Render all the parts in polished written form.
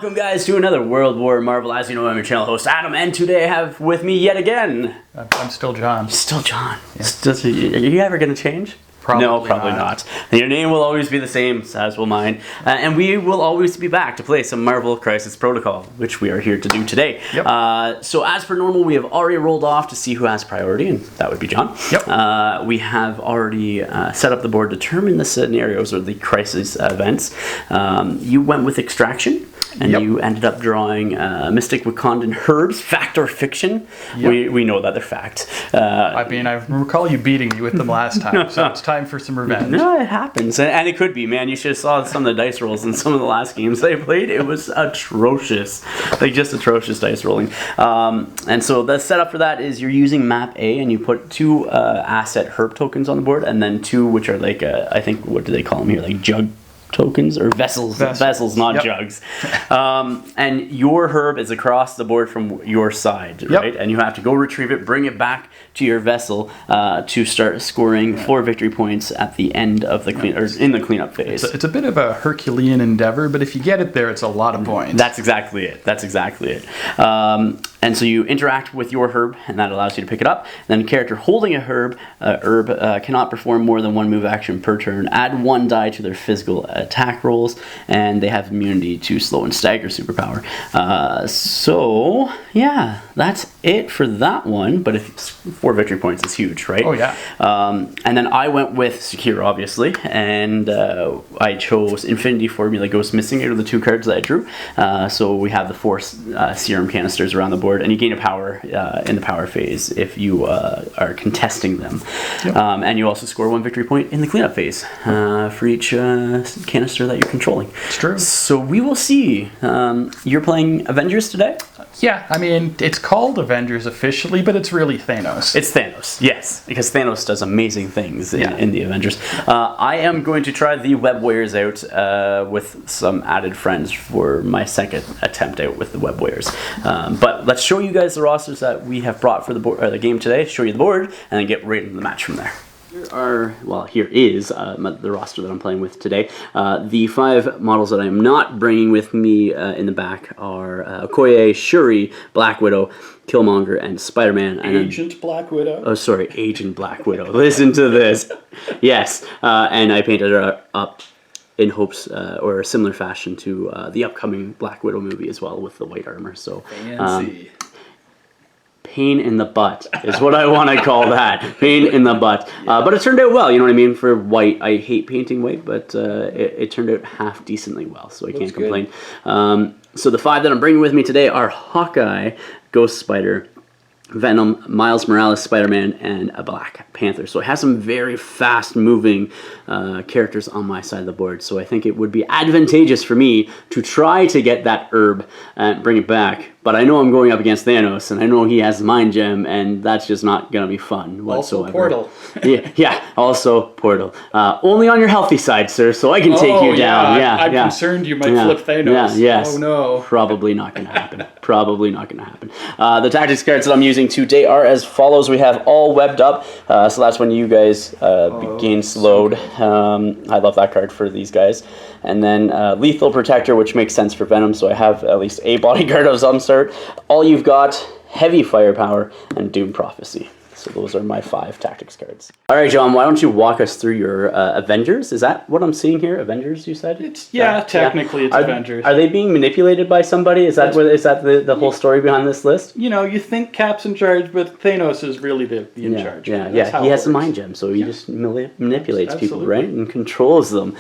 Welcome, guys, to another World War Marvel. As you know, I'm your channel host, Adam, and today I have with me yet again... I'm still John. Still John. Yeah. Are you ever going to change? Probably no, probably not. Your name will always be the same, as will mine. And we will always be back to play some Marvel Crisis Protocol, which we are here to do today. Yep. So as per normal, we have already rolled off to see who has priority, and that would be John. Yep. We have already set up the board, determined the scenarios or the crisis events. You went with Extraction. And you ended up drawing Mystic Wakandan Herbs, fact or fiction. Yep. We know that they're fact. I mean, I recall you beating me with them last time, so it's time for some revenge. No, it happens. And it could be, man. You should have saw some of the dice rolls in some of the last games I played. It was atrocious. Like, just atrocious dice rolling. And so the setup for that is you're using map A, and you put 2 asset herb tokens on the board, and then 2 which are like, I think, what do they call them here? Like jug tokens or vessels, not jugs. And your herb is across the board from your side, right? And you have to go retrieve it, bring it back to your vessel to start scoring 4 victory points at the end of the in the cleanup phase. It's a bit of a Herculean endeavor, but if you get it there, it's a lot of points. That's exactly it. And so you interact with your herb, and that allows you to pick it up. And then a character holding a herb cannot perform more than 1 move action per turn. Add 1 die to their physical attack rolls, and they have immunity to slow and stagger superpower. So yeah, that's it for that one. But if 4 victory points is huge, right? Oh yeah. And then I went with Secure, obviously, and I chose Infinity Formula Ghost Missing out of the 2 cards that I drew. So we have the 4 serum canisters around the board, and you gain a power in the power phase if you are contesting them. And you also score 1 victory point in the cleanup phase for each canister that you're controlling. It's true. So we will see. You're playing Avengers today? Yeah, I mean, it's called Avengers officially, but it's really Thanos. It's Thanos, yes, because Thanos does amazing things in the Avengers. I am going to try the Web Warriors out with some added friends for my second attempt out with the Web Warriors. But let's show you guys the rosters that we have brought for the game today, show you the board, and then get right into the match from there. Here is the roster that I'm playing with today. The 5 models that I'm not bringing with me in the back are Okoye, Shuri, Black Widow, Killmonger, and Spider-Man. Agent Black Widow. Oh, sorry, Agent Black Widow. Listen to this. Yes, and I painted her up in hopes or a similar fashion to the upcoming Black Widow movie as well, with the white armor. So fancy. Pain in the butt is what I want to call that. Pain in the butt. But it turned out well, you know what I mean? For white, I hate painting white, but it turned out half decently well, so I can't complain. So the 5 that I'm bringing with me today are Hawkeye, Ghost Spider, Venom, Miles Morales, Spider-Man, and a Black Panther. So it has some very fast-moving characters on my side of the board. So I think it would be advantageous for me to try to get that herb and bring it back. But I know I'm going up against Thanos, and I know he has Mind Gem, and that's just not going to be fun whatsoever. Also Portal. Also Portal. Only on your healthy side, sir, so I can take you down. I'm concerned you might flip Thanos. Yes. Oh, no. Probably not going to happen. Probably not going to happen. The tactics cards that I'm using today are as follows. We have all webbed up, so that's when you guys begin slowed. I love that card for these guys. And then Lethal Protector, which makes sense for Venom, so I have at least a bodyguard of some sort. All you've got, Heavy Firepower, and Doom Prophecy. So those are my 5 tactics cards. All right, John, why don't you walk us through your Avengers? Is that what I'm seeing here? Avengers, you said? Technically it's Avengers. Are they being manipulated by somebody? Is that the whole story behind this list? You know, you think Cap's in charge, but Thanos is really the in charge. Yeah. He has the Mind Gem, so he just manipulates people, right? And controls them.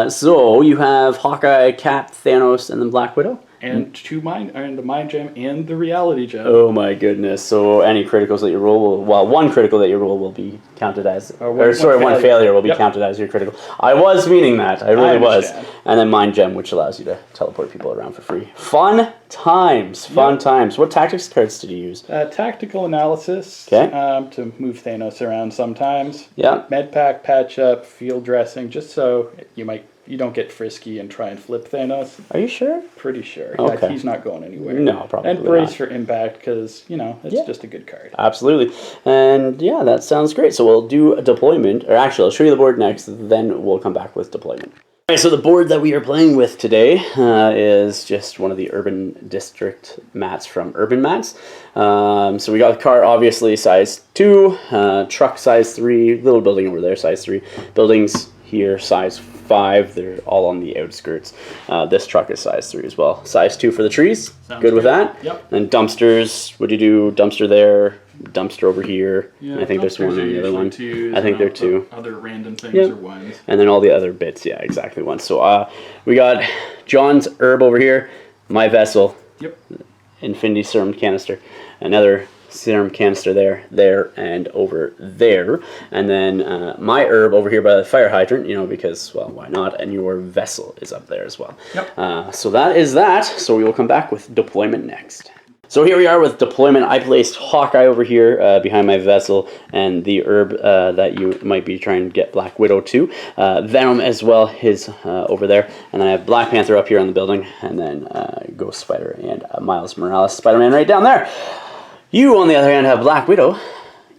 So you have Hawkeye, Cap, Thanos, and then Black Widow? And the Mind Gem and the Reality Gem. Oh my goodness! So any criticals that you roll, one critical that you roll will be counted as, one failure will be counted as your critical. I was meaning that, I really was. And then Mind Gem, which allows you to teleport people around for free. Fun times. What tactics cards did you use? Tactical Analysis. To move Thanos around sometimes. Med Pack, Patch Up, Field Dressing, just so you don't get frisky and try and flip Thanos. Are you sure? Pretty sure. Okay. He's not going anywhere. No, probably not. And Brace for Impact, because, it's just a good card. Absolutely. And, that sounds great. So we'll do a deployment. Or actually, I'll show you the board next, then we'll come back with deployment. Alright, so the board that we are playing with today is just one of the Urban District mats from Urban Mats. So we got the car, obviously, size 2, truck size 3, little building over there, size 3, buildings here, size 5, they're all on the outskirts. This truck is size 3 as well. Size 2 for the trees, good with that. Yep. And dumpsters, what do you do? Dumpster there, dumpster over here. Yeah, I think there's one on the other one. I think there are 2. Other random things are ones. And then all the other bits, yeah, exactly one. So we got John's herb over here, my vessel, Infinity Serum canister, another serum canister there, and over there. And then my herb over here by the fire hydrant, you know, because, well, why not? And your vessel is up there as well. Yep. So that is that. So we will come back with deployment next. So here we are with deployment. I placed Hawkeye over here behind my vessel, and the herb that you might be trying to get Black Widow to. Venom as well is over there. And then I have Black Panther up here on the building, and then Ghost Spider and Miles Morales, Spider-Man right down there. You, on the other hand, have Black Widow,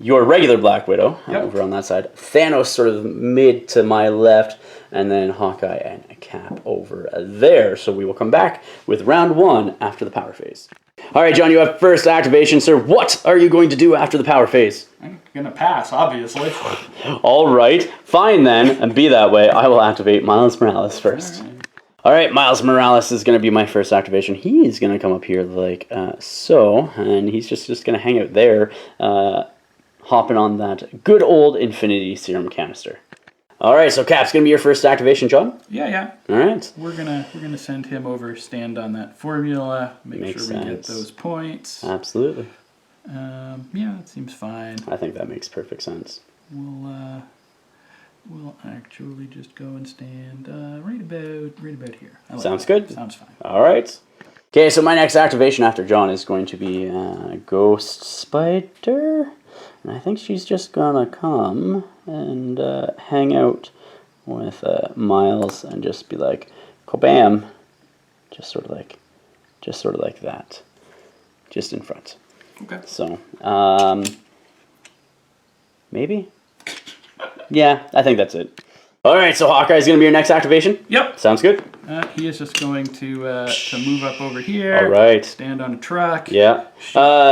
your regular Black Widow over on that side. Thanos sort of mid to my left, and then Hawkeye and Cap over there. So we will come back with round 1 after the power phase. All right, John, you have first activation, sir. What are you going to do after the power phase? I'm going to pass, obviously. All right, fine then, and be that way. I will activate Miles Morales first. All right, Miles Morales is going to be my first activation. He's going to come up here like so, and he's just going to hang out there, hopping on that good old Infinity Serum canister. All right, so Cap's going to be your first activation, John? Yeah. All right. We're gonna send him over, stand on that formula, make sure we get those points. Absolutely. Yeah, that seems fine. I think that makes perfect sense. We'll actually just go and stand right about here. Sounds good. Sounds fine. All right. Okay, so my next activation after John is going to be Ghost Spider. And I think she's just gonna come and hang out with Miles and just be like, kabam, just sort of like that, just in front. Okay. So maybe. Yeah, I think that's it. All right, so Hawkeye's gonna be your next activation. Yep. Sounds good. He is just going to move up over here. All right. Stand on a truck. Yeah.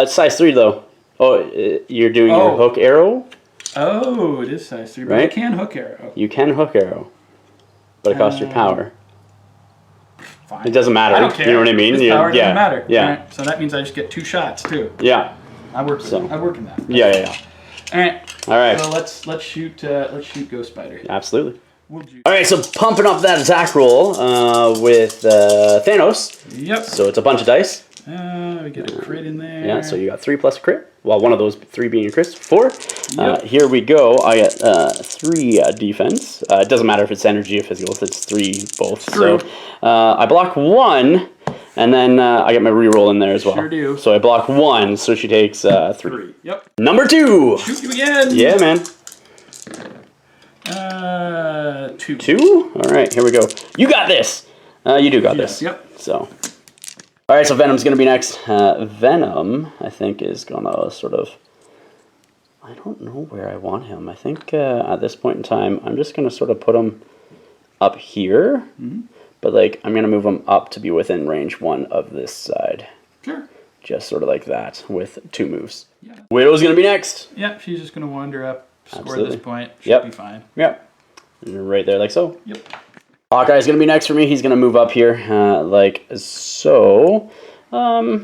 Size 3 though. Oh, you're doing your hook arrow? Oh, it is size 3, but I can hook arrow. You can hook arrow, but it costs your power. Fine. It doesn't matter. I don't care. You know what I mean? His power doesn't matter. Yeah. Right. So that means I just get 2 shots too. Yeah. I work in that. Yeah. All right. So let's shoot Ghost Spider. Absolutely. All right, so pumping up that attack roll with Thanos. Yep. So it's a bunch of dice. We get a crit in there. Yeah, so you got 3 plus a crit. Well, one of those 3 being a crit, 4. Yep. Here we go. I get 3 defense. It doesn't matter if it's energy or physical. It's 3 both. True. So I block 1, and then I get my reroll in there as well. Sure do. So I block 1, so she takes 3. Yep. Number 2. Shoot you again. Yeah, man. 2. 2? All right, here we go. You got this. You do got this. Yep. So. All right, so Venom's going to be next. Venom, I think, is going to sort of... I don't know where I want him. I think at this point in time, I'm just going to sort of put him up here. Mm-hmm. But, like, I'm going to move him up to be within range 1 of this side. Sure. Just sort of like that with 2 moves. Yeah. Widow's going to be next. Yep, she's just going to wander up, score Absolutely. at this point. Should be fine. Yep. Right there like so. Yep. Hawkeye's going to be next for me. He's going to move up here like so. Let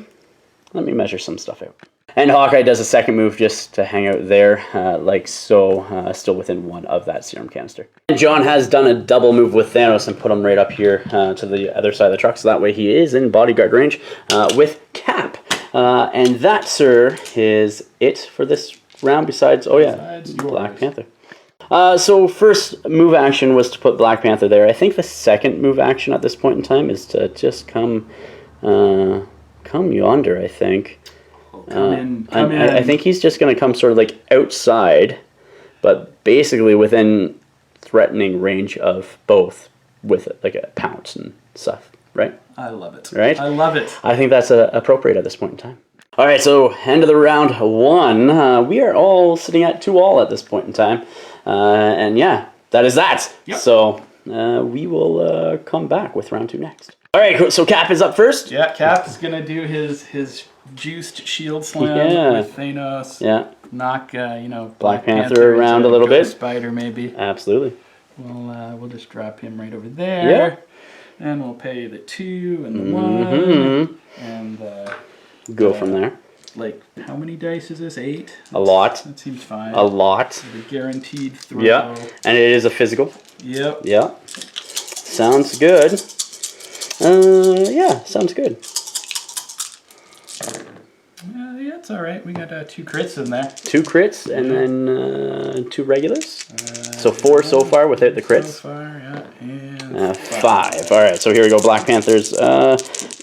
me measure some stuff out. And Hawkeye does a second move just to hang out there like so, still within 1 of that serum canister. And John has done a double move with Thanos and put him right up here to the other side of the truck, so that way he is in bodyguard range with Cap. And that, sir, is it for this round besides Black Panther. So first move action was to put Black Panther there. I think the second move action at this point in time is to just come yonder, I think. Come in. I think he's just going to come sort of like outside, but basically within threatening range of both with like a pounce and stuff, right? I love it. Right? I love it. I think that's appropriate at this point in time. All right, so end of the round 1. We are all sitting at 2-all at this point in time. And yeah, that is that. Yep. So we will come back with round 2 next. All right, so Cap is up first. Yeah, Cap is gonna do his juiced shield slam with Thanos. Yeah. Knock Black Panther around a little bit. Spider maybe. Absolutely. We'll just drop him right over there. Yeah. And we'll pay the 2 and the 1 and go from there. Like, how many dice is this? 8? A lot. That seems fine. A lot. A guaranteed throw. Yeah, and it is a physical. Yep. Yeah. Sounds good. Yeah, sounds good. Yeah, it's all right. We got 2 crits in there. 2 crits and then 2 regulars. So 4 so far without the crits. So far, yeah. And 5. All right, so here we go. Black Panther's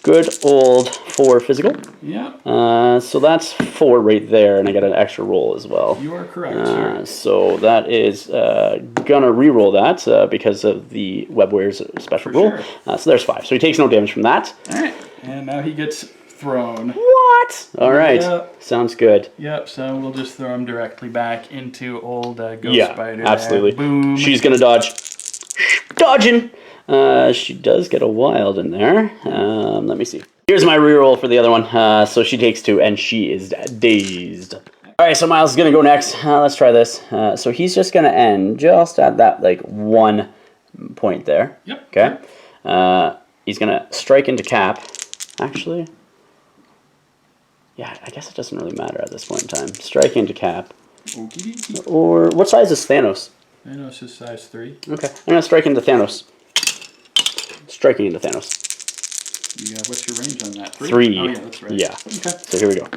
good old 4 physical. Yeah. So that's 4 right there, and I got an extra roll as well. You are correct. So that is gonna re-roll that because of the Web Warrior's special rule. Sure. So there's 5. So he takes no damage from that. All right. And now he gets thrown. What? All right. Yep. Sounds good. Yep. So we'll just throw him directly back into old Ghost Spider. Yeah, absolutely. Boom. She's gonna dodge. Dodging. She does get a wild in there. Let me see. Here's my reroll for the other one. So she takes 2, and she is dazed. All right, so Miles is gonna go next. Let's try this. So he's just gonna end just at that 1 point there. Yep. Okay. He's gonna strike into Cap. Actually, yeah, I guess it doesn't really matter at this point in time. Strike into Cap. Or what size is Thanos? Thanos is size 3. Okay, I'm gonna strike into Thanos. Striking into Thanos. Yeah, what's your range on that? 3. Oh yeah, that's right. Yeah. Okay. So here we go.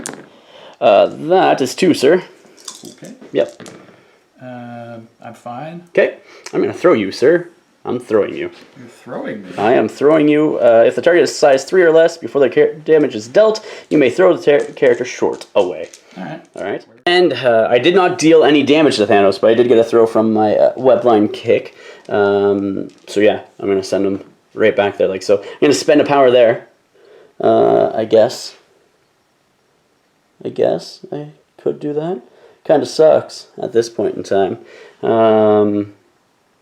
That is 2, sir. Okay. Yep. I'm fine. Okay, I'm gonna throw you, sir. I'm throwing you. You're throwing me. I am throwing you. If the target is size 3 or less, before the damage is dealt, you may throw the character short away. Alright. Alright. And I did not deal any damage to Thanos, but I did get a throw from my webline kick. So yeah, I'm going to send him right back there like so. I'm going to spend a power there. I guess I could do that. Kind of sucks at this point in time.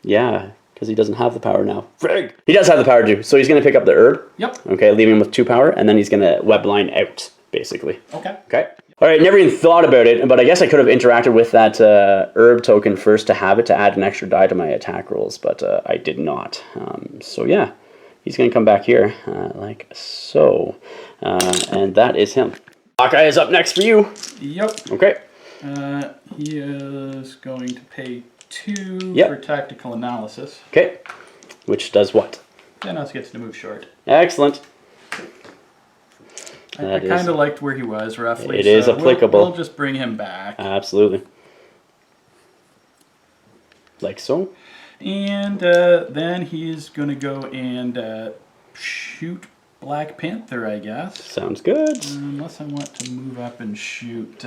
Yeah. Because he doesn't have the power now. Frig! He does have the power too, so he's going to pick up the herb. Yep. Okay, leaving him with 2 power, and then he's going to webline out, basically. Okay. Okay. All right, never even thought about it, but I guess I could have interacted with that herb token first to have it to add an extra die to my attack rolls, but I did not. So yeah, he's going to come back here like so, and that is him. Hawkeye is up next for you. Yep. Okay. He is going to pay 2 Yep. for tactical analysis. Okay. Which does what? Thanos gets to move short. Excellent. I kind of liked where he was, roughly. It is applicable. We'll just bring him back. Absolutely. Like so. And then he's going to go and shoot Black Panther, I guess. Sounds good. Unless I want to move up and shoot...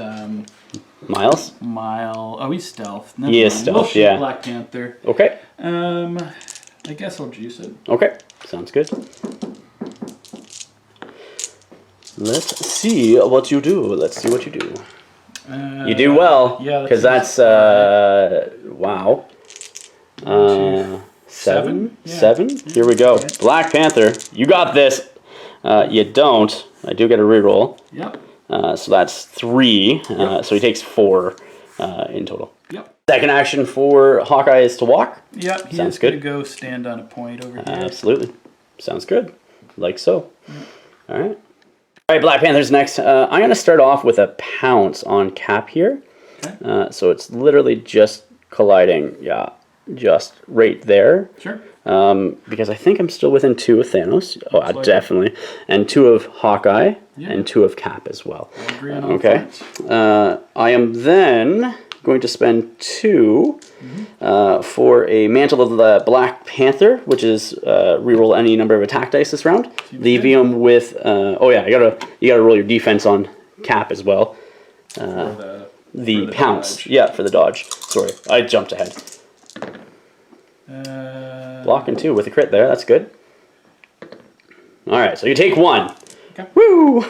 Miles? Oh, he's stealth. Never He is mind. stealth, We'll shoot yeah. Black Panther. Okay. I guess I'll juice it. Okay. Sounds good. Let's see what you do. Let's see what you do. You do well. Yeah. Because that's, wow. 7? Yeah. 7? Here we go. Black Panther. You got this. You don't. I do get a reroll. Yep. So that's 3. So he takes 4 in total. Yep. Second action for Hawkeye is to walk. Yep. He's Sounds going good. to go stand on a point over here. Absolutely. Sounds good. Like so. All right. All right, Black Panther's next. I'm going to start off with a pounce on Cap here. Okay. So it's literally just colliding. Yeah. Just right there. Sure. Because I think I'm still within 2 of Thanos. Oh, like definitely. And 2 of Hawkeye. Yeah. And 2 of Cap as well. I agree on all Okay. fronts. I am then going to spend 2 for a Mantle of the Black Panther, which is reroll any number of attack dice this round. Leaving him with oh yeah, you gotta roll your defense on Cap as well. For The the pounce, dodge. yeah, for the dodge. Sorry, I jumped ahead. Blocking 2 with a crit there. That's good. All right, so you take 1. Okay. Woo!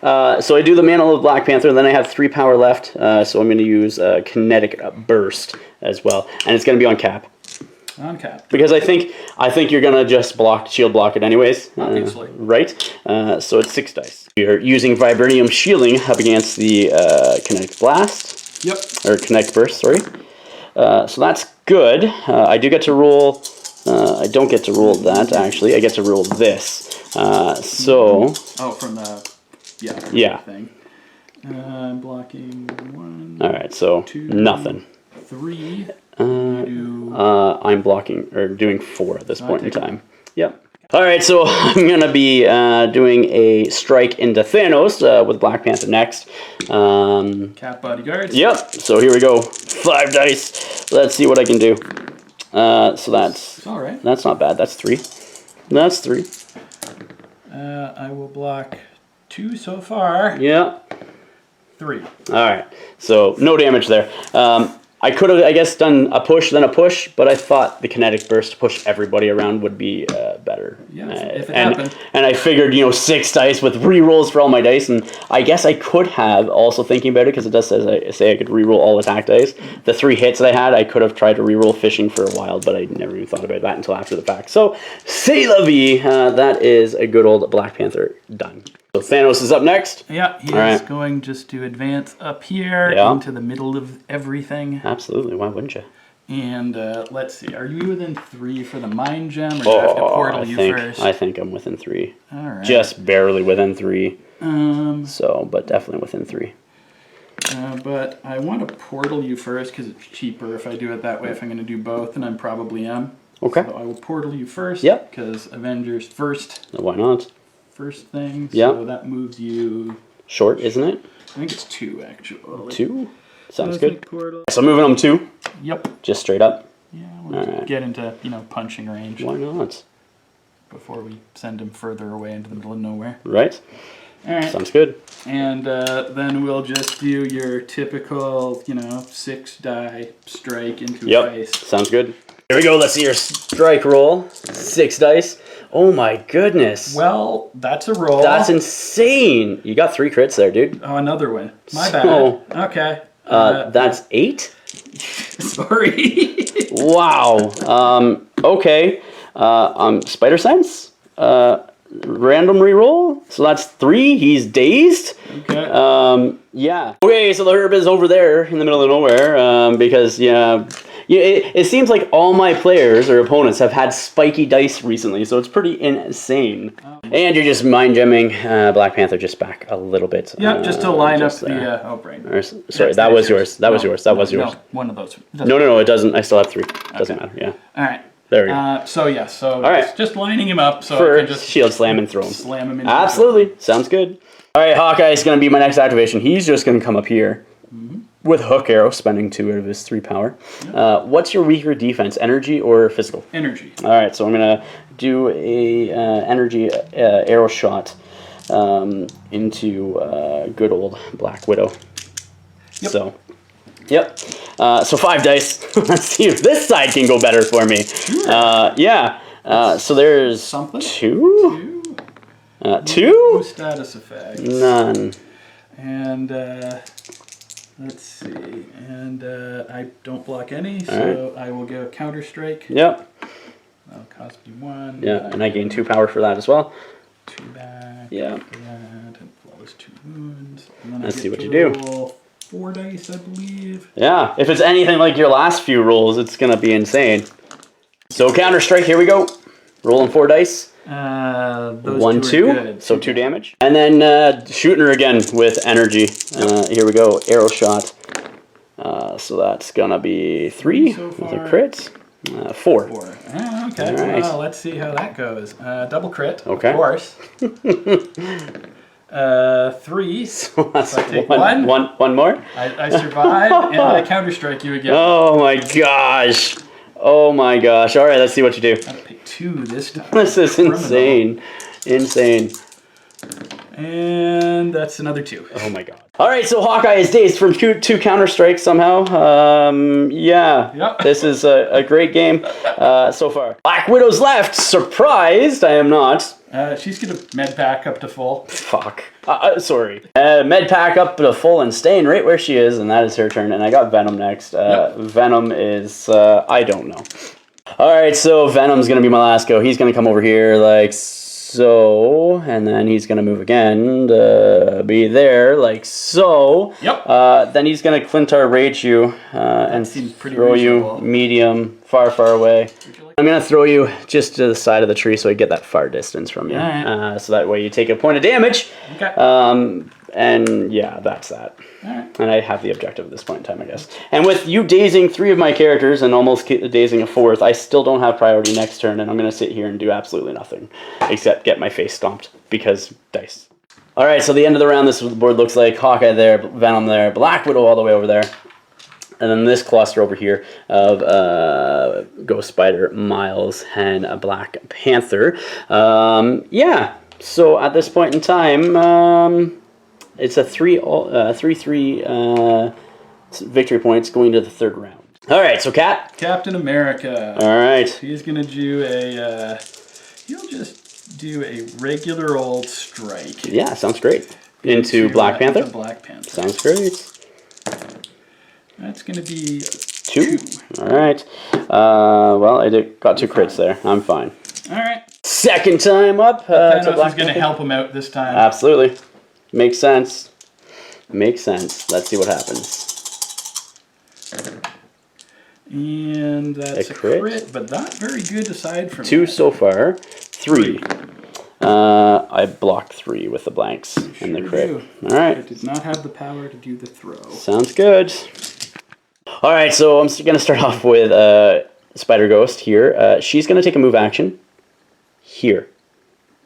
So I do the Mantle of Black Panther, and then I have 3 power left. So I'm going to use Kinetic Burst as well, and it's going to be on Cap. Non-cap. Because I think you're gonna just shield block it anyways. Obviously. Right? So it's 6 dice. You're using Vibranium shielding up against the Kinetic Blast. Yep. Or Kinetic Burst, sorry. So that's good. I do get to roll... I don't get to roll that, actually. I get to roll this. So... Oh, from the... Yeah. Thing. I'm blocking 1. Alright, so 2, nothing. 3. I'm blocking, or doing 4 at this point in time. Yep. Alright, so I'm going to be doing a strike into Thanos with Black Panther next. Cap bodyguards. Yep, so here we go. 5 dice. Let's see what I can do. So that's... Alright. That's not bad. That's 3. That's 3. I will block 2 so far. Yeah. 3. Alright, so no damage there. I could have, I guess, done a push, then a push, but I thought the Kinetic Burst to push everybody around would be better. Yeah, if it happened. And I figured, 6 dice with re-rolls for all my dice, and I guess I could have, also thinking about it, because it does say I could re-roll all attack dice. The 3 hits that I had, I could have tried to re-roll fishing for a while, but I never even thought about that until after the fact. So, c'est la vie! That is a good old Black Panther done. So Thanos is up next. Yeah, he's going just to advance up here into the middle of everything. Absolutely, why wouldn't you? And let's see, are you within 3 for the Mind Gem, or do you have to portal first? I think I'm within 3. All right. Just barely within 3. But definitely within 3. But I want to portal you first because it's cheaper if I do it that way. If I'm going to do both, and I probably am. Okay. So I will portal you first. Yep. Because Avengers first. Why not? First thing. Yeah. So that moves you. Short, isn't it? I think it's 2 actually. 2? Sounds good. Portal. So moving them 2. Yep. Just straight up. Yeah. We'll get into punching range. Why not? Before we send him further away into the middle of nowhere. Right. All right. Sounds good. And then we'll just do your typical, 6 die strike into a face. Sounds good. Here we go. Let's see your strike roll. 6 dice. Oh my goodness. Well, that's a roll. That's insane. You got 3 crits there, dude. Oh, another one. My bad. Okay. That's 8? Sorry. Wow. Okay. Spider Sense. Random reroll. So that's 3. He's dazed. Okay. Yeah. Okay, so the herb is over there in the middle of nowhere because, it seems like all my players or opponents have had spiky dice recently, so it's pretty insane. And you're just mind gemming Black Panther just back a little bit. Yep, just to line up the... brain. Sorry, that was yours. That was yours. That was yours. No, one of those. No, it doesn't. I still have 3. Doesn't matter, yeah. All right. There we go. So just lining him up so for I can just shield slam and throw him. Slam him into Absolutely. Sounds good. All right, Hawkeye is going to be my next activation. He's just going to come up here with Hook Arrow, spending 2 out of his 3 power. Yep. What's your weaker defense, energy or physical? Energy. All right, so I'm going to do a energy arrow shot into good old Black Widow. Yep. So 5 dice. Let's see if this side can go better for me. Sure. So there's something. 2? 2? No status effects. None. And let's see. And I don't block any, so I will go counter strike. Yep. That'll cost me 1. Yeah, and I gain 2 power for that as well. 2 back. Yeah. And flawless 2 wounds. And then Let's see what you do. 4 dice, I believe. Yeah, if it's anything like your last few rolls, it's going to be insane. So counter strike, here we go. Rolling 4 dice. Those 1, 2. So 2 damage. And then shooting her again with energy. Here we go. Arrow shot. So that's going to be 3 so with a crit. 4. 4. Okay. All right. Well, let's see how that goes. Double crit, okay. Of course. 3. So that's so I take one more. I survive, and I counter strike you again. Oh my gosh. Oh my gosh. All right, let's see what you do. I gotta pay 2 this time. This is insane. Insane. And that's another 2. Oh my god. All right, so Hawkeye is dazed from 2 counter strikes somehow. Yep. This is a great game so far. Black Widow's left. Surprised, I am not. She's gonna med pack up to full. Fuck. Sorry. Med pack up to full and staying right where she is, and that is her turn. And I got Venom next. Venom is, I don't know. All right, so Venom's going to be my last go. He's going to come over here like so, and then he's going to move again to be there like so. Yep. Then he's going to Clintar Rage you and throw you medium, far, far away. I'm going to throw you just to the side of the tree so I get that far distance from you. Right. So that way you take a point of damage. Okay. And yeah, that's that. Alright. And I have the objective at this point in time, I guess. And with you dazing 3 of my characters and almost dazing a 4th, I still don't have priority next turn, and I'm going to sit here and do absolutely nothing except get my face stomped because dice. Alright, so the end of the round, this board looks like Hawkeye there, Venom there, Black Widow all the way over there. And then this cluster over here of Ghost Spider, Miles, and a Black Panther. Yeah, so at this point in time, it's a 3-3 victory points going to the 3rd round. All right, so Captain America. All right. He's gonna do a. He'll just do a regular old strike. Yeah, sounds great. Into Black Panther. Into Black Panther. Sounds great. That's gonna be 2. All right. Well, I got 2 crits there. I'm fine. All right. Second time up. Thanos is gonna help him out this time. Absolutely. Makes sense. Makes sense. Let's see what happens. And that's a crit, but not very good aside from 2 that. so far. 3. I blocked 3 with the blanks and the crit. Do. All right. It does not have the power to do the throw. Sounds good. All right, so I'm going to start off with Spider Ghost here. She's going to take a move action here.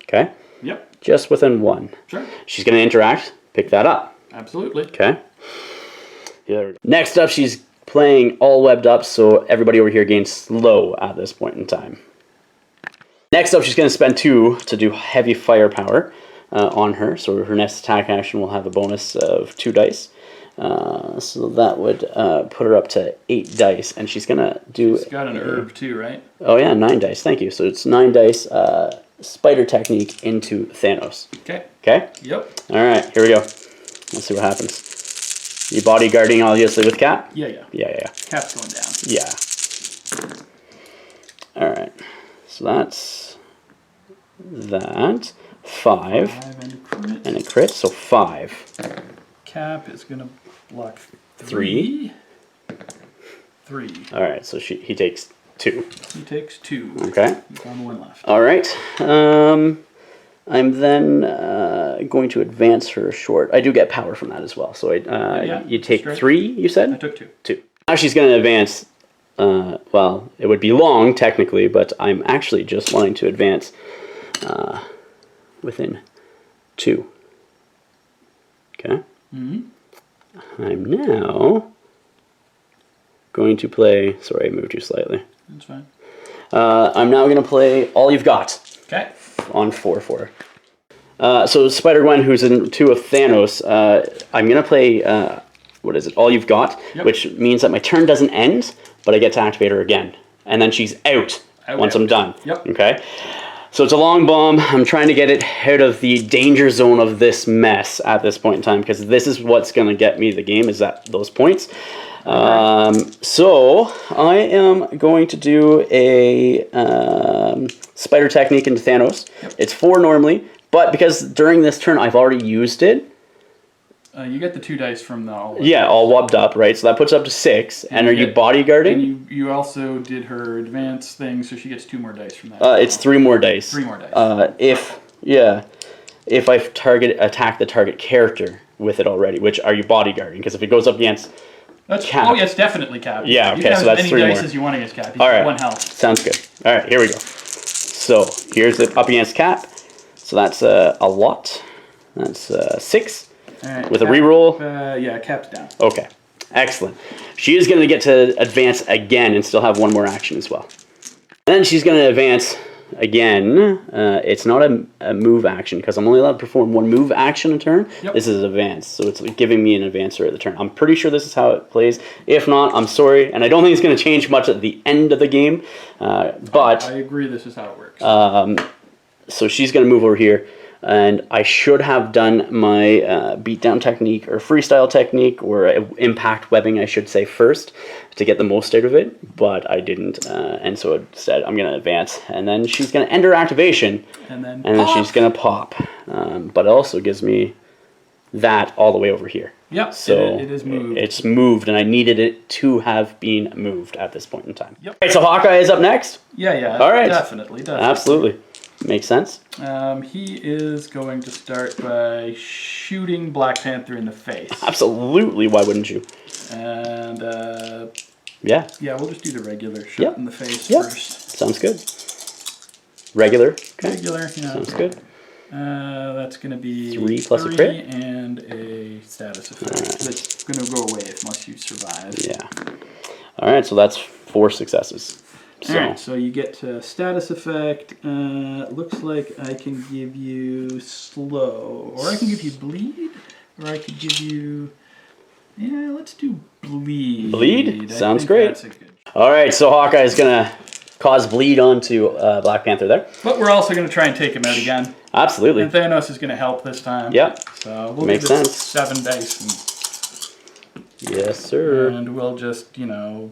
Okay? Yep. Just within 1. Sure. She's going to interact. Pick that up. Absolutely. Okay. Yeah. Next up, she's playing all webbed up, so everybody over here gains slow at this point in time. Next up, she's going to spend 2 to do heavy firepower on her, so her next attack action will have a bonus of 2 dice. So that would put her up to 8 dice, and she's going to do... She's got an herb too, right? Oh yeah, 9 dice, thank you. So it's 9 dice spider technique into Thanos. Okay. Okay? Yep. Alright, here we go. Let's see what happens. You bodyguarding obviously with Cap? Yeah. Yeah. Cap's going down. Yeah. Alright. So that's that. 5. 5 and a crit. And a crit, so 5. Cap is going to block 3. 3. Alright, so he takes 2. He takes 2. Okay. He's on 1 left. Alright. I'm then going to advance her short. I do get power from that as well. So you take 3, you said? I took 2. 2. Now she's going to advance. Well, it would be long technically, but I'm actually just wanting to advance within 2. Okay. Mm-hmm. I'm now going to play. Sorry, I moved you slightly. That's fine. I'm now going to play All You've Got. Okay. On 4/4. So Spider-Gwen, who's in 2 of Thanos, I'm going to play, what is it, All You've Got, which means that my turn doesn't end, but I get to activate her again. And then she's out once I'm done. Yep. Okay? So it's a long bomb. I'm trying to get it out of the danger zone of this mess at this point in time, because this is what's going to get me the game, is that those points. So I am going to do a spider technique into Thanos. Yep. It's 4 normally, but because during this turn I've already used it. You get the 2 dice from the all. Yeah, all wobbed up, right? So that puts up to 6. And are you bodyguarding? And you also did her advance thing, so she gets 2 more dice from that. It's 3 more dice. 3 more dice. If I attack the target character with it already, which are you bodyguarding? Because if it goes up against Cap. Oh, yes, definitely Cap. Yeah, okay, you can have so that's as 3 many more. dice as you want against Cap. He's all right. 1 health. Sounds good. All right, here we go. So here's it up against Cap. So that's a lot. That's 6. Right, with a reroll. Yeah, Cap's down. Okay, excellent. She is going to get to advance again and still have 1 more action as well. Then she's going to advance again. It's not a move action because I'm only allowed to perform 1 move action a turn. Yep. This is advance, so it's giving me an advancer at the turn. I'm pretty sure this is how it plays. If not, I'm sorry, and I don't think it's going to change much at the end of the game. But I agree. This is how it works. So she's going to move over here. And I should have done my beatdown technique or freestyle technique or impact webbing, I should say, first to get the most out of it, but I didn't. And so instead, I'm going to advance. And then she's going to end her activation. And then she's going to pop. But it also gives me that all the way over here. Yep, so it is moved. It's moved, and I needed it to have been moved at this point in time. Yep. All right, so Hawkeye is up next? Yeah. All right. Definitely. Absolutely. Makes sense. He is going to start by shooting Black Panther in the face. Absolutely. Why wouldn't you? And, yeah, we'll just do the regular shot in the face first. Sounds good. Regular. Okay. Regular, yeah. Sounds good. That's going to be 3 plus a crit and a status effect. That's going to go away unless you survive. Yeah. All right, so that's 4 successes. So. All right, so you get status effect. Looks like I can give you slow, or I can give you bleed, or I could give you. Yeah, let's do bleed. Bleed? Sounds great. That's a good. All right, so Hawkeye is gonna cause bleed onto Black Panther there. But we're also going to try and take him out again. Absolutely. And Thanos is going to help this time. Yep. So we'll Makes give this sense. 7 dice. Yes, sir. And we'll just, do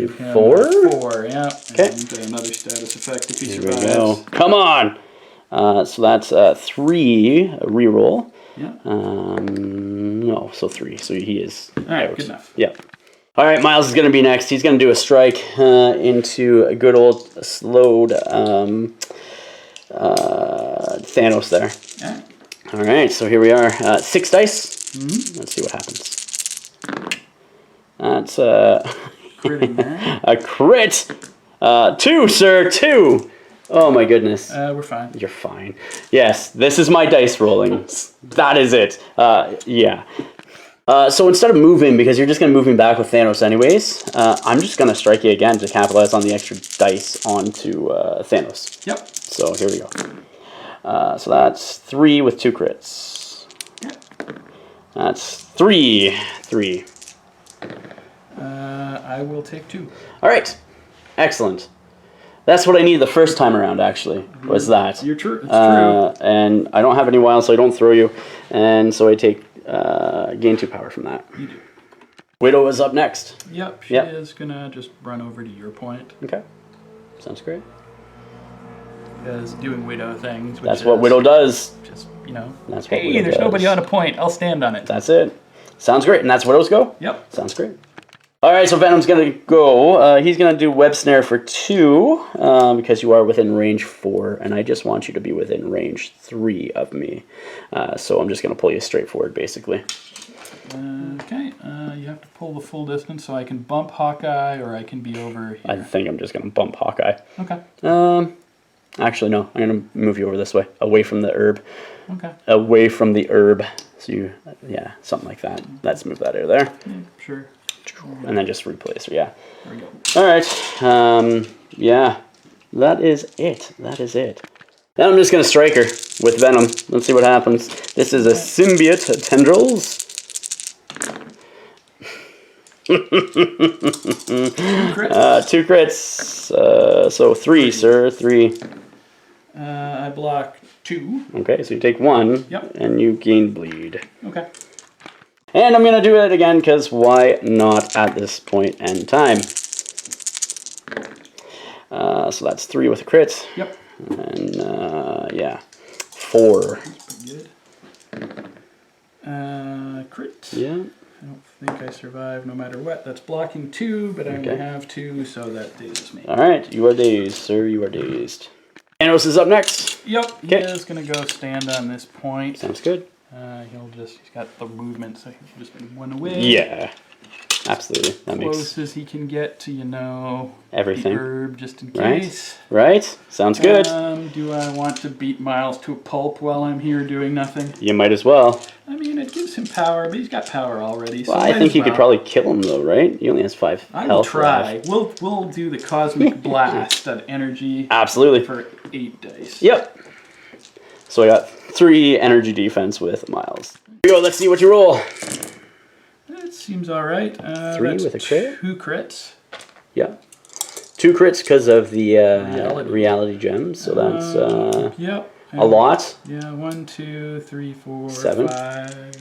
4? 4, yeah. Okay. And get another status effect if he Here survives. we go. Come on! So that's 3 reroll. Yeah. No, so 3. So he is Alright, out. good enough. Yeah. All right, Miles is going to be next. He's going to do a strike into a good old slowed Thanos there. Alright. All right, so here we are. 6 dice. Mm-hmm. Let's see what happens. That's a crit. 2, sir. 2. Oh my goodness. We're fine. You're fine. Yes, this is my dice rolling. That is it. Yeah. So instead of moving, because you're just going to move me back with Thanos anyways, I'm just going to strike you again to capitalize on the extra dice onto Thanos. Yep. So here we go. So that's 3 with 2 crits. Yep. That's 3. I will take 2. All right. Excellent. That's what I needed the first time around, actually, was that. You're true. It's true. And I don't have any wild, so I don't throw you. And so I take gain 2 power from that. You do. Widow is up next. Yep, she is going to just run over to your point. Okay. Sounds great. Because doing Widow things. That's what Widow does. Just, That's what hey, Widow there's does. nobody on a point. I'll stand on it. That's it. Sounds great. And that's Widow's go? Yep. Sounds great. All right, so Venom's going to go. He's going to do Web Snare for 2 because you are within range 4, and I just want you to be within range 3 of me. So I'm just going to pull you straight forward, basically. Okay, you have to pull the full distance, so I can bump Hawkeye, or I can be over here. I think I'm just going to bump Hawkeye. Okay. Actually, no. I'm going to move you over this way, away from the herb. Okay. Away from the herb. So something like that. Let's move that out of there. Yeah, sure. And then just replace her, yeah. There we go. All right. Yeah. That is it. Now I'm just going to strike her with Venom. Let's see what happens. This is a symbiote tendrils. 2 crits. 2 crits. So 3, sir. 3. I block 2. Okay, so you take 1. Yep. And you gain bleed. Okay. And I'm going to do it again, because why not at this point in time? So that's 3 with a crit. Yep. And, 4. That's pretty good. Crit. Yeah. I don't think I survive no matter what. That's blocking 2, but I only have 2, so that dazes me. All right, you are dazed, sir. You are dazed. Thanos is up next. Yep. He is going to go stand on this point. Sounds good. He's got the movement, so he'll just move 1 away. Yeah, absolutely. That makes close as he can get to, everything. The herb, just in case. Right? Sounds good. Do I want to beat Miles to a pulp while I'm here doing nothing? You might as well. I mean, it gives him power, but he's got power already. So Well, I think you could probably kill him, though, right? He only has 5 health. I will try. Left. We'll do the cosmic blast of energy. Absolutely. For 8 dice. Yep. So I got 3 energy defense with Miles. Here we go. Let's see what you roll. It seems all right. 3 with a crit. 2 crits. Yeah. 2 crits because of the reality gems. So that's Yep. A lot? Yeah, 1, 2, 3, 4, 7. 5,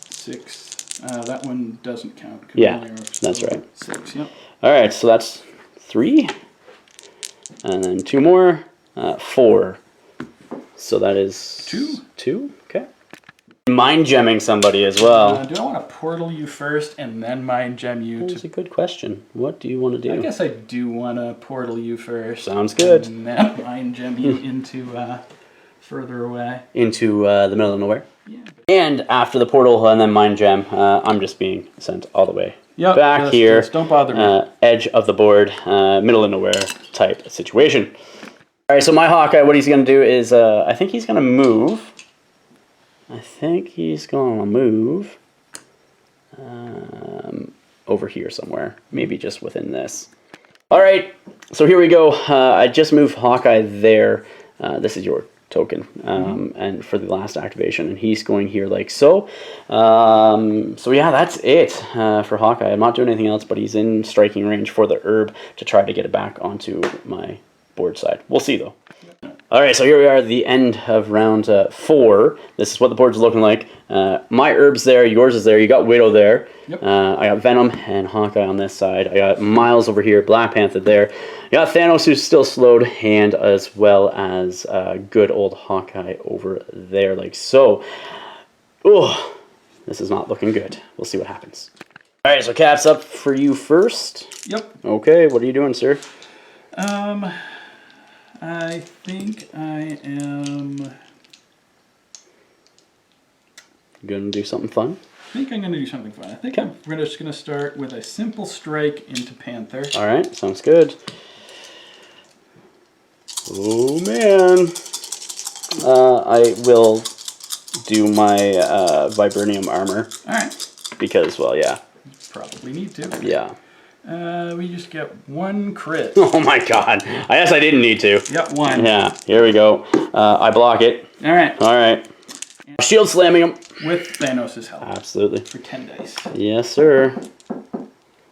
6. That one doesn't count. Yeah, that's right. 6, yep. All right, so that's 3. And then 2 more. 4. So that is 2. 2, okay. Mind gemming somebody as well. Do I want to portal you first and then mind gem you? That's a good question. What do you want to do? I guess I do want to portal you first. Sounds good. And then mind gem you into further away. Into the middle of nowhere. Yeah. And after the portal and then mind gem, I'm just being sent all the way back here. Just don't bother me. Edge of the board, middle of nowhere type situation. All right, so my Hawkeye, what he's going to do is, I think he's going to move. Over here somewhere. Maybe just within this. All right, so here we go. I just moved Hawkeye there. This is your token, and for the last activation, and he's going here like so. So yeah, that's it for Hawkeye. I'm not doing anything else, but he's in striking range for the herb to try to get it back onto my board side. We'll see though. All right, so here we are at the end of round 4. This is what the board's looking like. My herb's there, yours is there. You got Widow there. Yep. I got Venom and Hawkeye on this side. I got Miles over here, Black Panther there. I got Thanos, who's still slowed, and as well as good old Hawkeye over there, like so. Oh, this is not looking good. We'll see what happens. All right, so Cap's up for you first. Yep. Okay, what are you doing, sir? I think I am... Gonna do something fun? I think I'm going to do something fun. I think I'm just going to start with a simple strike into Panther. All right, sounds good. Oh, man. I will do my vibranium armor. All right. Because, well, yeah. Probably need to. Yeah. We just get 1 crit. Oh, my God. I guess I didn't need to. Yep, 1. Yeah, here we go. I block it. All right. All right. Shield slamming him. With Thanos' help. Absolutely. For 10 dice. Yes, sir.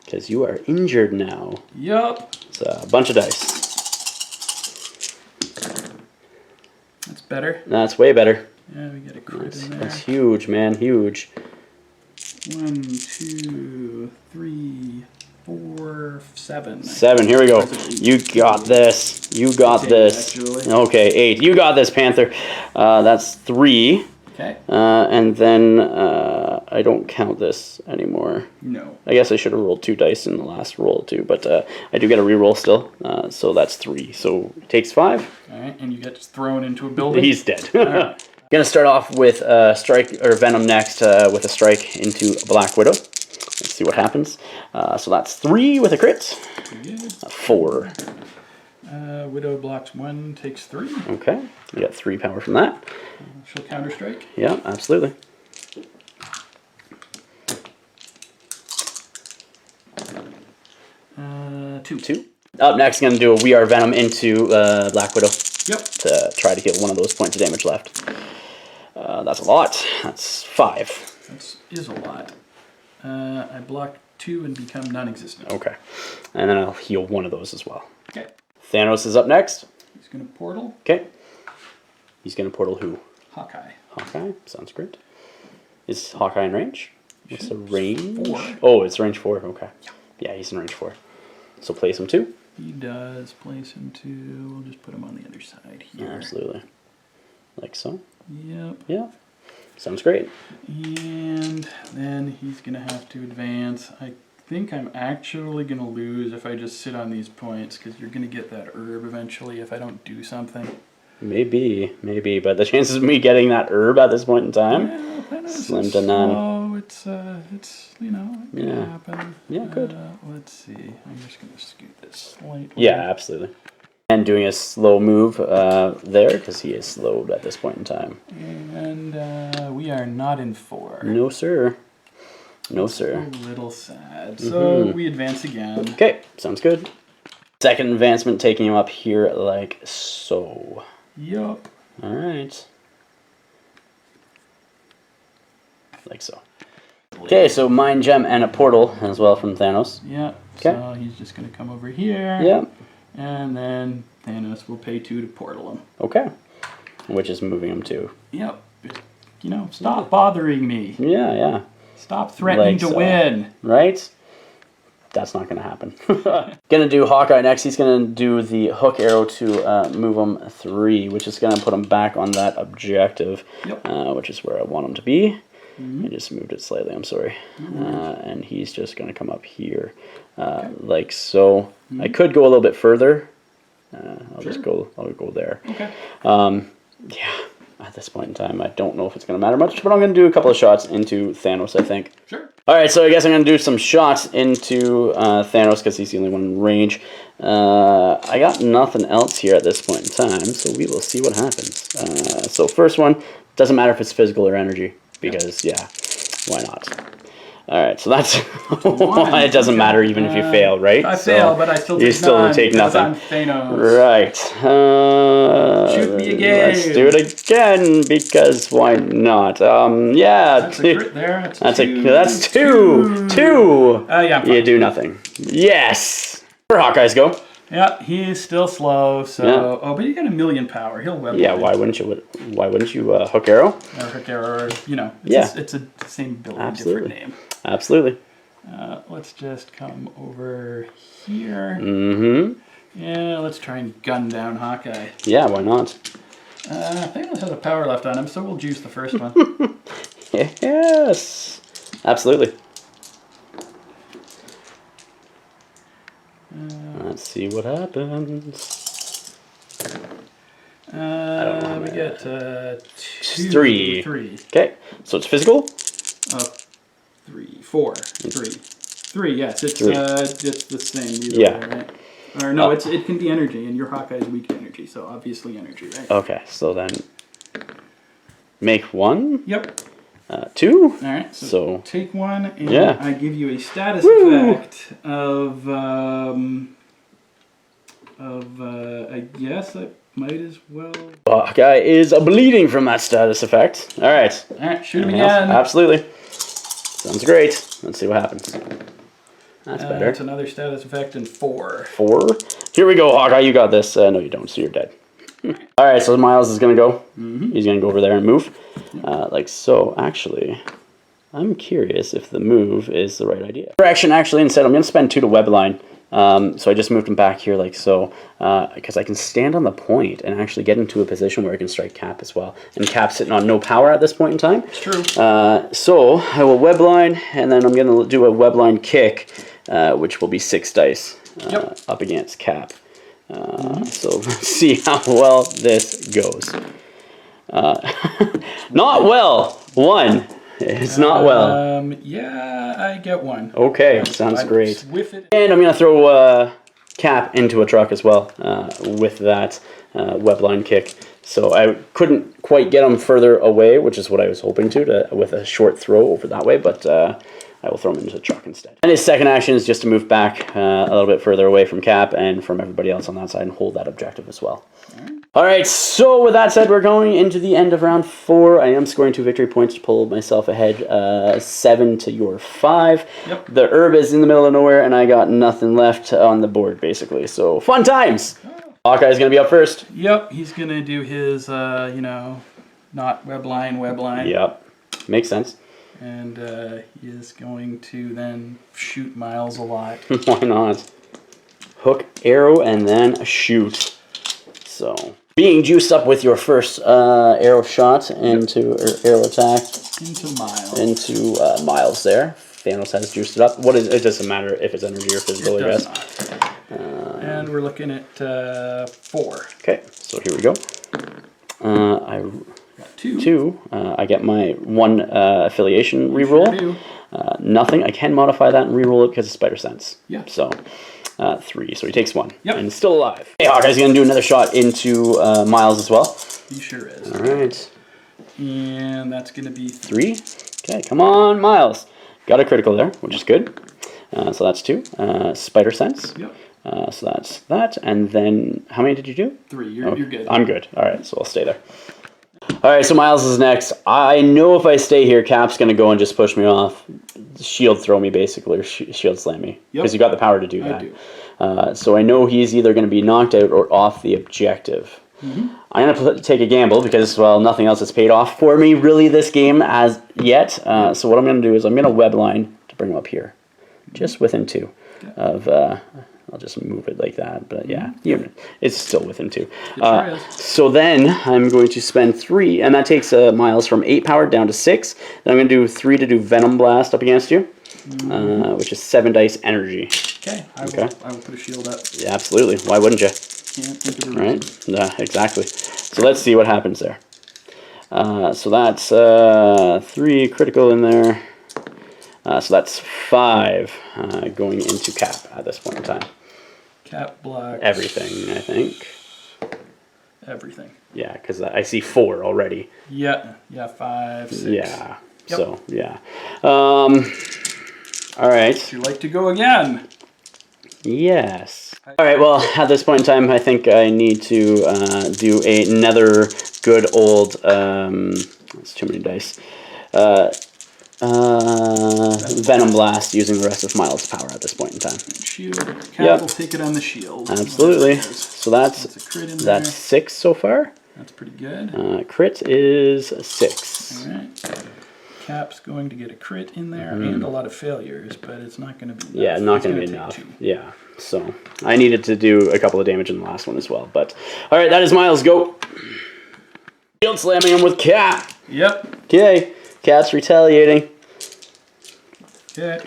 Because you are injured now. Yup. It's a bunch of dice. That's better. That's way better. Yeah, we get a crit in there. That's huge, man. Huge. 1, 2, 3, 4, 7. 7. Here we go. You got this. You got this. Actually. Okay, 8. You got this, Panther. That's 3. Okay. And then I don't count this anymore. No. I guess I should have rolled 2 dice in the last roll too, but I do get a reroll still. So that's 3. So it takes 5. All right, and you get thrown into a building. He's dead. Right. Gonna start off with strike or Venom next with a strike into Black Widow. Let's see what happens. So that's 3 with a crit. Good. 4. Widow blocks 1, takes 3. Okay, we got 3 power from that. She'll counter strike. Yeah, absolutely. 2. Up next, gonna do a We Are Venom into Black Widow. Yep. To try to heal 1 of those points of damage left. That's a lot. That's 5. That is a lot. I block 2 and become non-existent. Okay. And then I'll heal 1 of those as well. Okay. Thanos is up next. He's going to portal. Okay. He's going to portal who? Hawkeye. Hawkeye. Sounds great. Is Hawkeye in range? What's the range? 4. Oh, it's range 4. Okay. Yeah, he's in range 4. So place him 2. He does place him 2. We'll just put him on the other side here. Absolutely. Like so. Yep. Yeah. Sounds great. And then he's going to have to advance. I think I'm actually going to lose if I just sit on these points, because you're going to get that herb eventually if I don't do something. Maybe, but the chances of me getting that herb at this point in time, slim to none. Oh, it's you know, it can happen. Yeah, good. Let's see. I'm just going to scoot this slightly. Yeah, absolutely. And doing a slow move there, because he is slowed at this point in time. And we are not in 4. No, sir. No, sir. A little sad. So we advance again. Okay, sounds good. Second advancement, taking him up here like so. Yup. All right. Like so. Okay, so Mind Gem and a portal as well from Thanos. Yeah. Okay. So he's just going to come over here. Yeah. And then Thanos will pay 2 to portal him. Okay. Which is moving him to. Yep. Stop bothering me. Yeah. Stop threatening to win. Right? That's not going to happen. Going to do Hawkeye next. He's going to do the hook arrow to move him 3, which is going to put him back on that objective, which is where I want him to be. I just moved it slightly, I'm sorry. And he's just going to come up here, like so. I could go a little bit further. I'll go there. Okay. Yeah, at this point in time, I don't know if it's going to matter much, but I'm going to do a couple of shots into Thanos, I think. Sure. All right, so I guess I'm going to do some shots into Thanos because he's the only one in range. I got nothing else here at this point in time, so we will see what happens. So first one, doesn't matter if it's physical or energy, because, yeah, why not? All right, so that's it doesn't matter even if you fail, right? I fail, but I still take nothing. I'm Thanos. Right. Shoot me again. Let's do it again because why not? Yeah. That's a crit there. That's two. Yeah. You do nothing. Yes. Where Hawkeyes go? Yeah, he's still slow. So, but he got 1,000,000 power. He'll web. Yeah. Why wouldn't you? Why wouldn't you hook arrow? Or hook arrow. It's the same build, different name. Absolutely. Let's just come over here. Mm-hmm. Yeah, let's try and gun down Hawkeye. Yeah, why not? Thanos has a power left on him, so we'll juice the first one. Yes. Absolutely. Let's see what happens. We get 3. Okay, so it's physical? 3, 4, 3. Yes, it's 3. It's the same. Yeah. Way, right? Or no, it can be energy, and your Hawkeye is weak to energy, so obviously energy, right? Okay, so then make 1. Yep. 2. All right. So take 1, and I give you a status effect of I guess I might as well. Hawkeye is bleeding from that status effect. All right. Shoot him again. Absolutely. Sounds great. Let's see what happens. That's better. It's another status effect in 4. 4. Here we go, Hawkeye. You got this. No, you don't. So you're dead. All right. So Miles is gonna go. He's gonna go over there and move, like so. Actually, I'm curious if the move is the right idea. Correction. Actually, instead, I'm gonna spend 2 to web line. So I just moved him back here like so, because I can stand on the point and actually get into a position where I can strike Cap as well. And Cap's sitting on no power at this point in time. It's true. So I will webline, and then I'm going to do a webline kick, which will be 6 dice up against Cap. So let's see how well this goes. Not well. 1. It's not well. Yeah, I get 1. Okay, sounds great. Whiff it. And I'm going to throw Cap into a truck as well with that webline kick. So I couldn't quite get him further away, which is what I was hoping to with a short throw over that way, but I will throw him into the truck instead. And his second action is just to move back a little bit further away from Cap and from everybody else on that side and hold that objective as well. All right, so with that said, we're going into the end of round 4. I am scoring 2 victory points to pull myself ahead, 7 to your 5. Yep. The herb is in the middle of nowhere, and I got nothing left on the board, basically. So, fun times! Hawkeye's going to be up first. Yep, he's going to do his, not webline. Yep, makes sense. And he is going to then shoot Miles a lot. Why not? Hook, arrow, and then shoot. So, being juiced up with your first arrow shot into, or arrow attack. Into Miles there. Thanos has juiced it up. It doesn't matter if it's energy or physical, I guess. And we're looking at 4. Okay, so here we go. I got 2. 2. I get my 1 affiliation reroll. Sure nothing. I can modify that and reroll it because of Spider Sense. Yeah. So 3. So he takes 1. Yep. And still alive. Hey, Hawkeye's going to do another shot into Miles as well. He sure is. All right. And that's going to be 3. Okay, come on, Miles. Got a critical there, which is good. So that's 2. Spider Sense. Yep. So that's that. And then, how many did you do? 3. You're good. I'm good. All right, so I'll stay there. All right, so Miles is next. I know if I stay here, Cap's going to go and just push me off. Shield throw me, basically, or shield slam me. Because you got the power to do that. I do. So I know he's either going to be knocked out or off the objective. I'm going to take a gamble because, well, nothing else has paid off for me really this game as yet. So what I'm going to do is I'm going to web line to bring him up here. Just within 2 of... I'll just move it like that, but yeah, it's still within 2. So then I'm going to spend 3, and that takes Miles from 8 power down to 6. Then I'm going to do 3 to do Venom Blast up against you, which is 7 dice energy. Okay, I will put a shield up. Yeah, absolutely. Why wouldn't you? Can't think of a reason. Right? Yeah, exactly. So let's see what happens there. So that's 3 critical in there. So that's 5 going into Cap at this point in time. Cap Black. Everything, I think. Everything. Yeah, because I see 4 already. Yeah, 5, 6. Yeah, so, yeah. All right. Would you like to go again? Yes. All right, well, at this point in time, I think I need to do another good old... that's too many dice. Venom Blast using the rest of Miles' power at this point in time. Shield. Cap will take it on the shield. Absolutely. So that's a crit in there. 6 so far. That's pretty good. Crit is 6. All right. Cap's going to get a crit in there and a lot of failures, but it's not going to be enough. Yeah, not going to be enough. Yeah. So I needed to do a couple of damage in the last one as well. But all right, that is Miles. Go. Shield slamming him with Cap. Yep. Okay. Cap's retaliating. Okay.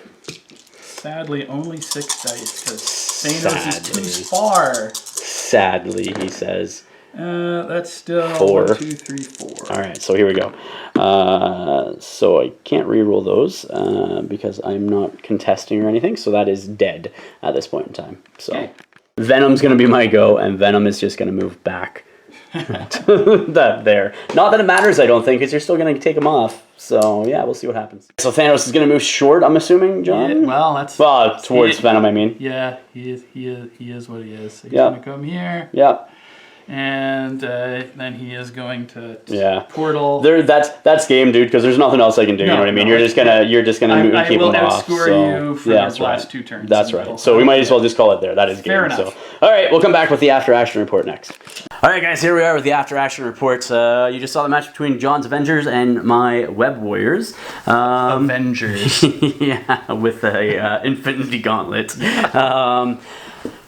Sadly, only 6 dice because Thanos is too far. Sadly, he says. That's still 4. 1, 2, 3, 4. All right, so here we go. So I can't re-roll those because I'm not contesting or anything. So that is dead at this point in time. So Venom's going to be my go, and Venom is just going to move back. There. Not that it matters, I don't think, because you're still going to take him off. So, yeah, we'll see what happens. So Thanos is going to move short, I'm assuming, John? Yeah, well, that's... Well, towards Venom, I mean. Yeah, he is what he is. So he's going to come here. Yep. And then he is going to portal. That's game, dude, because there's nothing else I can do. You know what I mean? You're just gonna keep him off. I will outscore you for the last 2 turns. That's right. So we might as well just call it there. That is game. Fair enough. So, all right, we'll come back with the after action report next. All right, guys, here we are with the after action report. You just saw the match between John's Avengers and my Web Warriors. Avengers. Yeah, with a Infinity Gauntlet.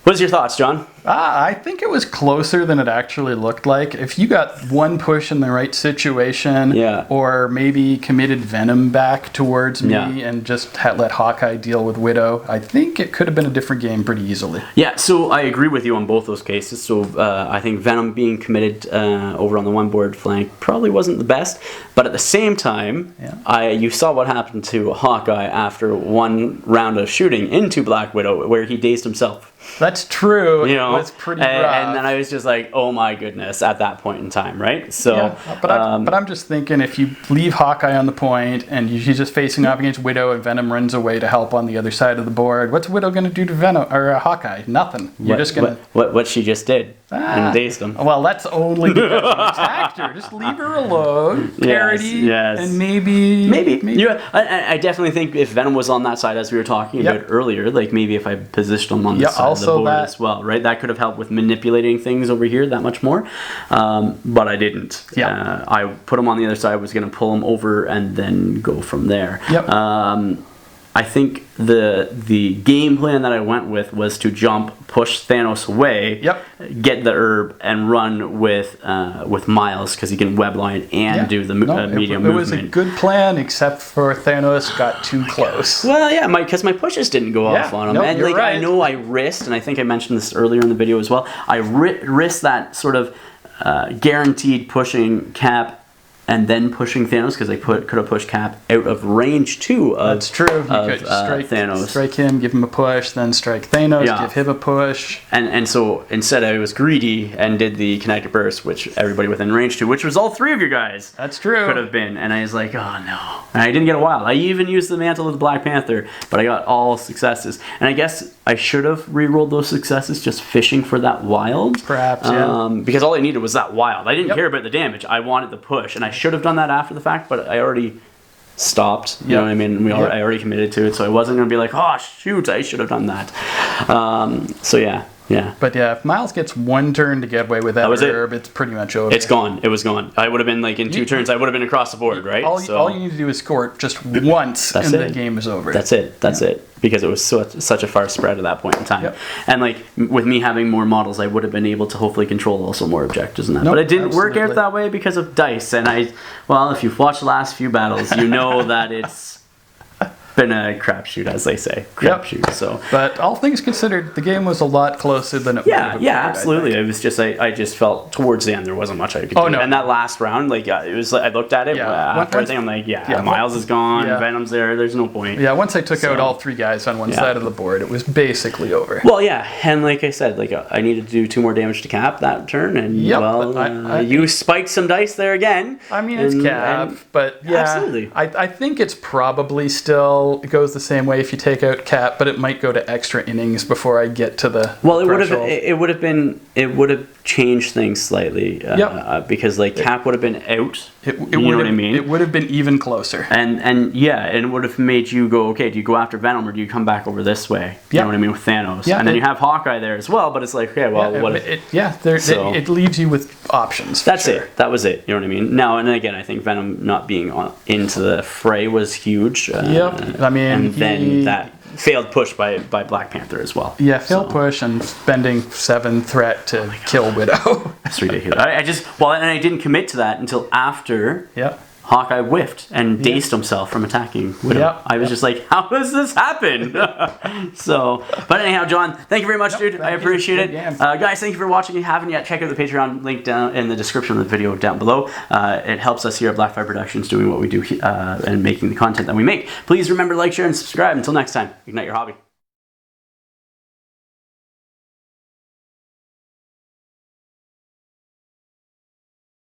What's your thoughts, John? I think it was closer than it actually looked like. If you got one push in the right situation, or maybe committed Venom back towards me and just let Hawkeye deal with Widow, I think it could have been a different game pretty easily. Yeah, so I agree with you on both those cases. So I think Venom being committed over on the one board flank probably wasn't the best. But at the same time, you saw what happened to Hawkeye after one round of shooting into Black Widow, where he dazed himself. That's true. You know, it was pretty rough. And then I was just like, oh my goodness, at that point in time, right? So, but I'm just thinking, if you leave Hawkeye on the point and he's just facing off against Widow and Venom runs away to help on the other side of the board, what's Widow going to do to Venom or Hawkeye? Nothing. You're just going to what she just did and dazed him. Well, that's only because you attacked her. Just leave her alone. Parody. And maybe. I definitely think if Venom was on that side, as we were talking about earlier, like maybe if I positioned him on the side of the board as well, right? That could have helped with manipulating things over here that much more. But I didn't. I put him on the other side, was going to pull him over and then go from there. I think the game plan that I went with was to jump, push Thanos away, get the herb, and run with Miles because he can webline and do the medium movement. It was a good plan, except for Thanos got too close. Well, yeah, because my pushes didn't go off on him, and I know I risked, and I think I mentioned this earlier in the video as well. I risked that sort of guaranteed pushing Cap and then pushing Thanos because I could have pushed Cap out of range too. That's true. You could strike Thanos, strike him, give him a push, then strike Thanos, give him a push. And so instead I was greedy and did the connected burst, which everybody within range to, which was all 3 of you guys. That's true. Could have been, and I was like, oh no. And I didn't get a wild. I even used the mantle of the Black Panther, but I got all successes. And I guess I should have re-rolled those successes just fishing for that wild. Perhaps, because all I needed was that wild. I didn't care about the damage. I wanted the push, and I should have done that after the fact, but I already stopped. You know what I mean? I already committed to it, so I wasn't going to be like, oh shoot, I should have done that. So yeah, Yeah. But yeah, if Miles gets one turn to get away with that was it. herb, it's pretty much over. It's gone. It was gone. I would have been like in 2 turns. I would have been across the board, right? All you need to do is score it just once, and the game is over. That's it. That's it. Because it was such a far spread at that point in time. Yep. And like with me having more models, I would have been able to hopefully control also more objectives and that. Nope, but it didn't work absolutely. out that way because of dice. And well, if you've watched the last few battles, you know that it's been a crapshoot, as they say. Crapshoot. So. But all things considered, the game was a lot closer than it would have appeared, absolutely. I think. It was just I just felt towards the end there wasn't much I could do. Oh, no. And that last round, like it was like I looked at it after everything. I'm like, Miles is gone, Venom's there. There's no point. Yeah, once I took out all 3 guys on one side of the board, it was basically over. Well, yeah, and like I said, like I needed to do 2 more damage to Cap that turn, and you spiked some dice there again. I mean, it's Cap, but yeah, absolutely. I think it's probably still it goes the same way if you take out Cap, but it might go to extra innings before I get to the it would have changed things slightly because like Cap would have been out. You know what I mean? It would have been even closer. And it would have made you go, okay, do you go after Venom or do you come back over this way? You know what I mean, with Thanos. And then you have Hawkeye there as well, but it's like, okay, well, what if... It leaves you with options. That's it. That was it. You know what I mean? Now, and again, I think Venom not being into the fray was huge. I mean... And then that failed push by Black Panther as well. Yeah, failed push and spending 7 threat to kill Widow. That's ridiculous. And I didn't commit to that until after Hawkeye whiffed and dazed himself from attacking Widow. I was just like, how does this happen? But anyhow, John, thank you very much, dude. I appreciate it. Guys, thank you for watching. If you haven't yet, check out the Patreon link down in the description of the video down below. It helps us here at Blackfyre Productions doing what we do and making the content that we make. Please remember to like, share, and subscribe. Until next time, ignite your hobby.